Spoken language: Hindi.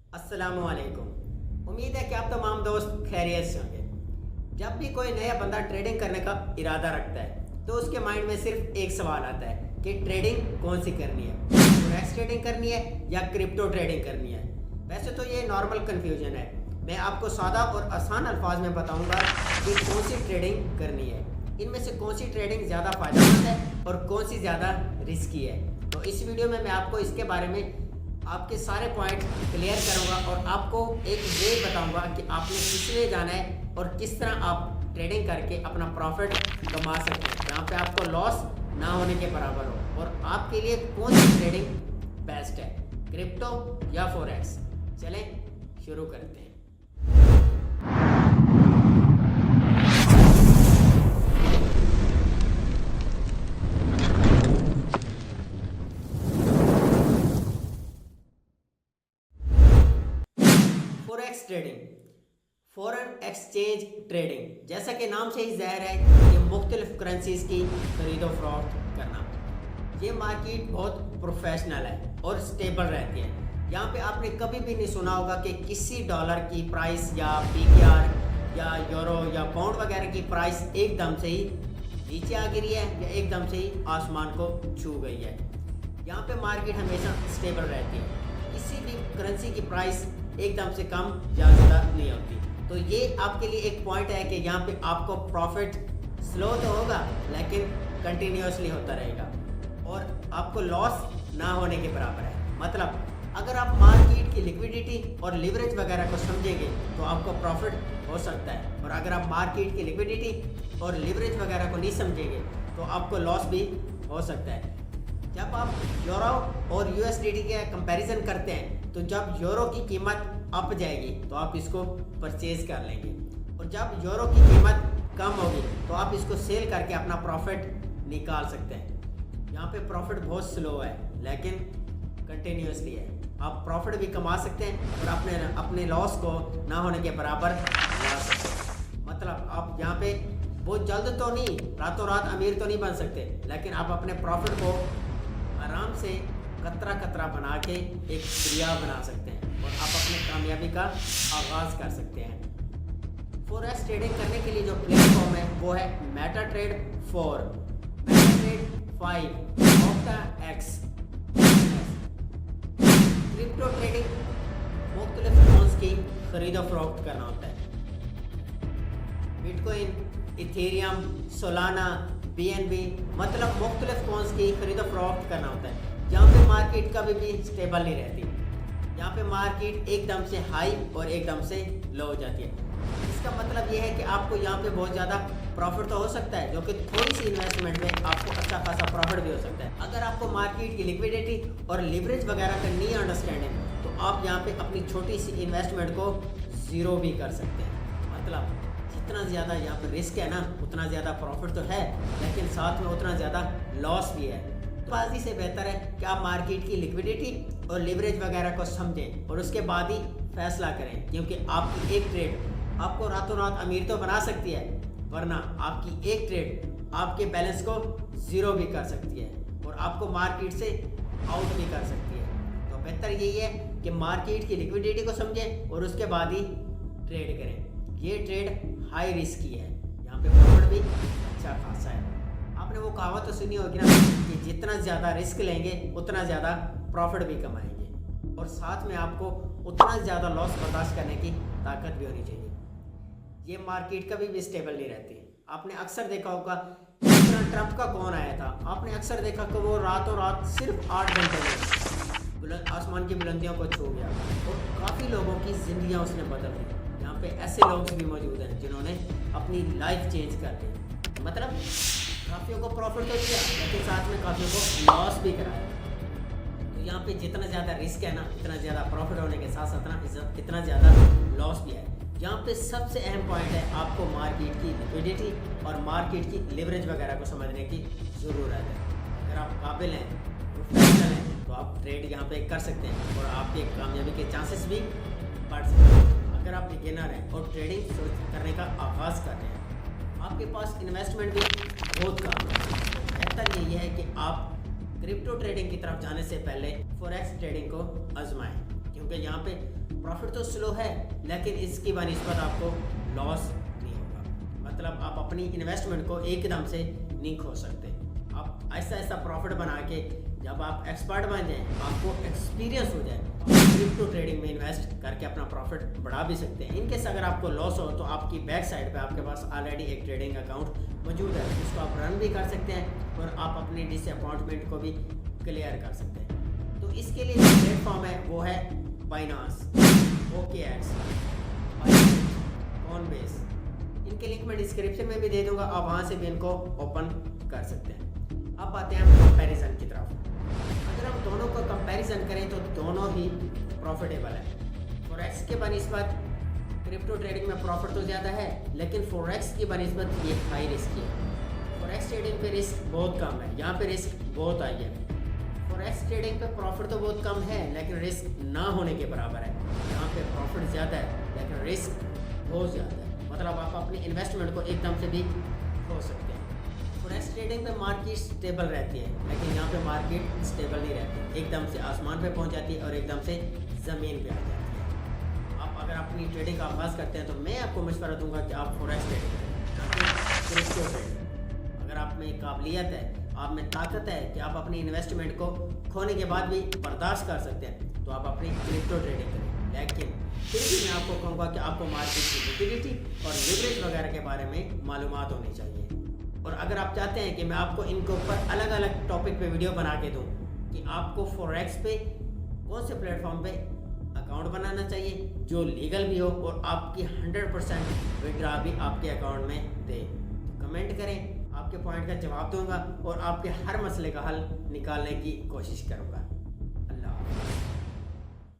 अस्सलामुअलैकुम। उम्मीद है कि आप तमाम दोस्त खैरियत से होंगे। जब भी कोई नया बंदा ट्रेडिंग करने का इरादा रखता है तो उसके माइंड में सिर्फ एक सवाल आता है कि ट्रेडिंग कौन सी करनी है, फॉरेक्स ट्रेडिंग करनी है या क्रिप्टो ट्रेडिंग करनी है। वैसे तो ये नॉर्मल कन्फ्यूजन है। मैं आपको सादा और आसान अल्फाज में बताऊंगा कि कौन सी ट्रेडिंग करनी है, इनमें से कौन सी ट्रेडिंग ज़्यादा फ़ायदेमंद है और कौन सी ज़्यादा रिस्की है। तो इस वीडियो में मैं आपको इसके बारे में आपके सारे पॉइंट क्लियर करूंगा और आपको एक वे बताऊंगा कि आपने किस लिए जाना है और किस तरह आप ट्रेडिंग करके अपना प्रॉफिट कमा सकते हैं, जहाँ पे आपको लॉस ना होने के बराबर हो। और आपके लिए कौन सी ट्रेडिंग बेस्ट है, क्रिप्टो या फॉरेक्स। चलें शुरू करते हैं। Forex trading, foreign exchange trading, जैसा कि नाम से ही ज़ाहिर है ये मुख्तलिफ करेंसीज की खरीदो फरोख्त करना। ये मार्केट बहुत प्रोफेशनल है और स्टेबल रहती है। यहाँ पे आपने कभी भी नहीं सुना होगा कि किसी डॉलर की प्राइस या पीकेआर या यूरो या पाउंड वगैरह की प्राइस एकदम से ही नीचे आ गिरी है या एकदम से ही आसमान को छू गई है। यहाँ पे मार्केट हमेशा स्टेबल रहती है। किसी भी करेंसी की प्राइस एकदम से कम या ज़्यादा नहीं होती। तो ये आपके लिए एक पॉइंट है कि यहाँ पे आपको प्रॉफिट स्लो तो होगा लेकिन कंटिन्यूसली होता रहेगा और आपको लॉस ना होने के बराबर है। मतलब अगर आप मार्केट की लिक्विडिटी और लिवरेज वगैरह को समझेंगे तो आपको प्रॉफिट हो सकता है, और अगर आप मार्केट की लिक्विडिटी और लिवरेज वगैरह को नहीं समझेंगे तो आपको लॉस भी हो सकता है। जब आप यूरो और यूएसडीटी के कंपैरिजन करते हैं तो जब यूरो की कीमत अप जाएगी तो आप इसको परचेज कर लेंगे, और जब यूरो की कीमत कम होगी तो आप इसको सेल करके अपना प्रॉफिट निकाल सकते हैं। यहाँ पे प्रॉफिट बहुत स्लो है लेकिन कंटिन्यूसली है। आप प्रॉफिट भी कमा सकते हैं और अपने लॉस को ना होने के बराबर ला सकते हैं। मतलब आप यहाँ पे बहुत जल्द तो नहीं, रातों रात अमीर तो नहीं बन सकते, लेकिन आप अपने प्रॉफिट को आराम से कतरा कतरा बना के एक दरिया बना सकते हैं और आप अपने कामयाबी का आगाज़ कर सकते हैं। फॉरेक्स ट्रेडिंग करने के लिए जो प्लेटफॉर्म है वो है मेटाट्रेड 4, मेटाट्रेड 5, OctaX। क्रिप्टो ट्रेडिंग मुख्तलिफ कॉइन्स की खरीदो फरोख्त करना होता है। बिटकॉइन, इथेरियम, सोलाना, BNB, मतलब मुख्तलिफ कॉइन्स की खरीदो फरोख्त करना होता है। यहाँ पे मार्केट कभी भी स्टेबल नहीं रहती। यहाँ पे मार्केट एकदम से हाई और एकदम से लो हो जाती है। इसका मतलब ये है कि आपको यहाँ पे बहुत ज़्यादा प्रॉफिट तो हो सकता है, जो कि थोड़ी सी इन्वेस्टमेंट में आपको अच्छा खासा प्रॉफिट भी हो सकता है। अगर आपको मार्केट की लिक्विडिटी और लिवरेज वगैरह का नहीं अंडरस्टैंडिंग तो आप यहाँ पे अपनी छोटी सी इन्वेस्टमेंट को ज़ीरो भी कर सकते हैं। मतलब जितना ज़्यादा यहाँ पर रिस्क है ना उतना ज़्यादा प्रॉफिट तो है, लेकिन साथ में उतना ज़्यादा लॉस भी है। बाजी से बेहतर है कि आप मार्केट की लिक्विडिटी और लिवरेज वगैरह को समझें और उसके बाद ही फैसला करें, क्योंकि आपकी एक ट्रेड आपको रातों रात अमीर तो बना सकती है, वरना आपकी एक ट्रेड आपके बैलेंस को ज़ीरो भी कर सकती है और आपको मार्केट से आउट भी कर सकती है। तो बेहतर यही है कि मार्केट की लिक्विडिटी को समझें और उसके बाद ही ट्रेड करें। ये ट्रेड हाई रिस्क की है, यहाँ पे प्रॉफिट भी अच्छा खासा है। आपने वो कहावत तो सुनी होगी ना कि जितना ज़्यादा रिस्क लेंगे उतना ज़्यादा प्रॉफिट भी कमाएंगे, और साथ में आपको उतना ज़्यादा लॉस बर्दाश्त करने की ताकत भी होनी चाहिए। ये मार्केट कभी भी स्टेबल नहीं रहती। आपने अक्सर देखा होगा जितना ट्रंप का कौन आया था, आपने अक्सर देखा कि वो रातों रात सिर्फ 8 घंटे में आसमान की बुलंदियों को छू गया और काफ़ी लोगों की ज़िंदगियाँ उसने बदल दी। यहाँ पे ऐसे लोग भी मौजूद हैं जिन्होंने अपनी लाइफ चेंज कर दी। मतलब काफ़ियों को प्रॉफिट तो दिया लेकिन साथ में काफ़ियों को लॉस भी कराया। तो यहाँ पे जितना ज़्यादा रिस्क है ना उतना ज़्यादा प्रॉफिट होने के साथ साथ इतना ज़्यादा लॉस भी है। यहाँ पे सबसे अहम पॉइंट है आपको मार्केट की लिक्विडिटी और मार्केट की लिवरेज वगैरह को समझने की ज़रूरत है। अगर आप काबिल हैं, प्रोफेशनल हैं, तो आप ट्रेड यहाँ पे कर सकते हैं और आपके कामयाबी के चांसेस भी बढ़ सकते हैं। अगर आप बिगिनर हैं और ट्रेडिंग करने का आगाज़ कर रहे हैं, आपके पास इन्वेस्टमेंट भी बहुत कम है, बेहतर यही है कि आप क्रिप्टो ट्रेडिंग की तरफ जाने से पहले फॉरेक्स ट्रेडिंग को आजमाएं, क्योंकि यहाँ पे प्रॉफिट तो स्लो है, लेकिन इसकी बनिस्बत आपको लॉस नहीं होगा। मतलब आप अपनी इन्वेस्टमेंट को एकदम से नहीं खो सकते। आप ऐसा ऐसा प्रॉफिट बना के जब आप एक्सपर्ट बन जाएं, आपको एक्सपीरियंस हो जाए, क्रिप्टो ट्रेडिंग में इन्वेस्ट करके अपना प्रॉफिट बढ़ा भी सकते हैं। इनकेस अगर आपको लॉस हो तो आपकी बैक साइड पे आपके पास ऑलरेडी एक ट्रेडिंग अकाउंट मौजूद है, उसको आप रन भी कर सकते हैं और आप अपनी डिसअपॉइंटमेंट को भी क्लियर कर सकते हैं। तो इसके लिए जो प्लेटफॉर्म है वो है बाइनांस, OKX, कॉइनबेस। इनके लिंक मैं डिस्क्रिप्शन में भी दे दूंगा, आप वहाँ से भी इनको ओपन कर सकते हैं। अब आते हैं हम कंपैरिजन की तरफ। अगर हम दोनों को कंपैरिजन करें तो दोनों ही प्रॉफिटेबल है। फॉरेक्स के बनिस्बत क्रिप्टो ट्रेडिंग में प्रॉफिट तो ज़्यादा है, लेकिन फॉरेक्स की बनिस्बत ये हाई रिस्क है। फॉरेक्स ट्रेडिंग पे रिस्क बहुत कम है, यहाँ पे रिस्क बहुत हाई है। फॉरेक्स ट्रेडिंग पे प्रॉफिट तो बहुत कम है, लेकिन रिस्क ना होने के बराबर है। यहाँ पे प्रॉफिट ज़्यादा है, लेकिन रिस्क बहुत ज़्यादा है। मतलब आप अपनी इन्वेस्टमेंट को एकदम से भी खो सकते हैं। फॉरेक्स ट्रेडिंग पे मार्केट स्टेबल रहती है, लेकिन यहाँ पे मार्केट स्टेबल नहीं रहती, एकदम से आसमान पे पहुँच जाती है और एकदम से ज़मीन पे आ जाती है। आप अगर अपनी ट्रेडिंग का आगाज़ करते हैं तो मैं आपको मशवरा दूंगा कि आप फॉरेक्स ट्रेडिंग करें, क्रिप्टो ट्रेडिंग। अगर आप में काबिलियत है, आप में ताकत है कि आप अपनी इन्वेस्टमेंट को खोने के बाद भी बर्दाश्त कर सकते हैं, तो आप अपनी क्रिप्टो ट्रेडिंग करें। लेकिन फिर भी मैं आपको कहूँगा कि आपको मार्केट की लिक्विडिटी और लिवरेज वगैरह के बारे में मालूमात होनी चाहिए। और अगर आप चाहते हैं कि मैं आपको इनके ऊपर अलग अलग टॉपिक पे वीडियो बना के दूँ कि आपको फॉरेक्स पे कौन से प्लेटफॉर्म पे अकाउंट बनाना चाहिए जो लीगल भी हो और आपकी 100% विड्रॉ भी आपके अकाउंट में दे, तो कमेंट करें, आपके पॉइंट का जवाब दूंगा और आपके हर मसले का हल निकालने की कोशिश करूंगा। अल्लाह।